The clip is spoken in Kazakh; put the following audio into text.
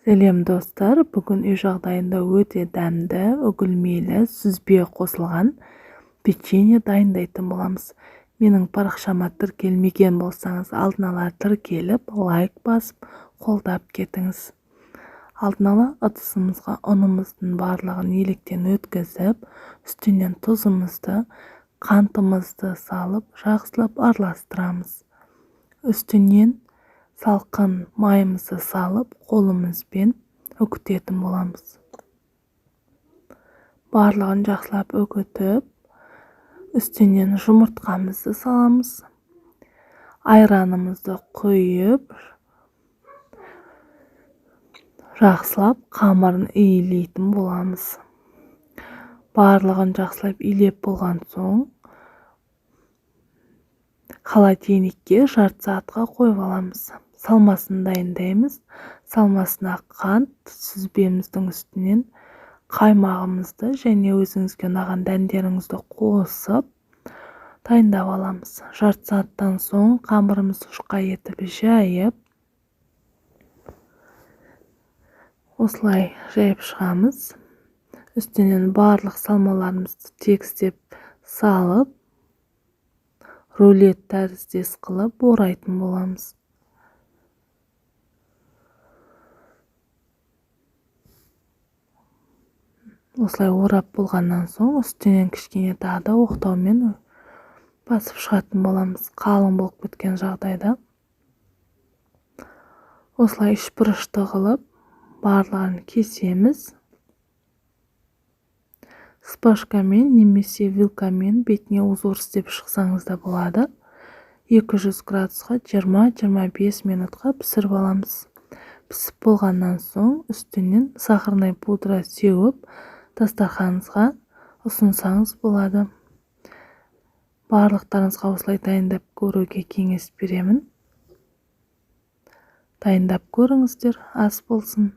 Сәлем достар, бүгін үй жағдайында өте дәмді, үгілмелі, сүзбе қосылған печенье дайындайтын боламыз. Менің парақшама тіркелмеген болсаңыз, алдын ала тіркеліп, лайк басып, қолдап кетіңіз. Алдын ала ыдысымызға ұнымыздың барлығын електен өткізіп, үстінен тұзымызды, қантымызды салып, жақсылап араластырамыз. Үстінен салқын майымызды салып, қолымызбен үгітетін боламыз. Барлығын жақсылап үгітіп, үстінен жұмыртқамызды саламыз. Айранымызды құйып, жақсылап қамырын иілейтін боламыз. Барлығын жақсылап илеп болған соң, холодильникке жарты сағатқа қойып аламыз. Салмасын дайындаймыз. Салмасына қант, сүзбеміздің үстінен қаймағымызды және өзіңізге ұнаған дәндеріңізді қосып дайындап аламыз. Жарты сағаттан соң қамырымызды жұқа етіп жайып, осылай жайып шығамыз. Үстінен барлық салмаларымызды тегістеп салып, рулет тәріздес қылып орайтын боламыз. Осылай орап болғаннан соң, үстінен кішкене тағы да оқтаумен басып шығатын боламыз. Қалың болып кеткен жағдайда. Осылай үш бұрышты қылып, барлығын кесеміз. Спашкамен немесе вилкамен бетіне узор істеп шықсаңыз да болады. 200 градусқа 20-25 минутқа пісіріп аламыз. Пісіп болғаннан соң, үстінен сахарный пудра сеуіп, дастарханыңызға ұсынсаңыз болады. Барлықтарыңызға осылай дайындап көруге кеңес беремін. Дайындап көріңіздер, ас болсын.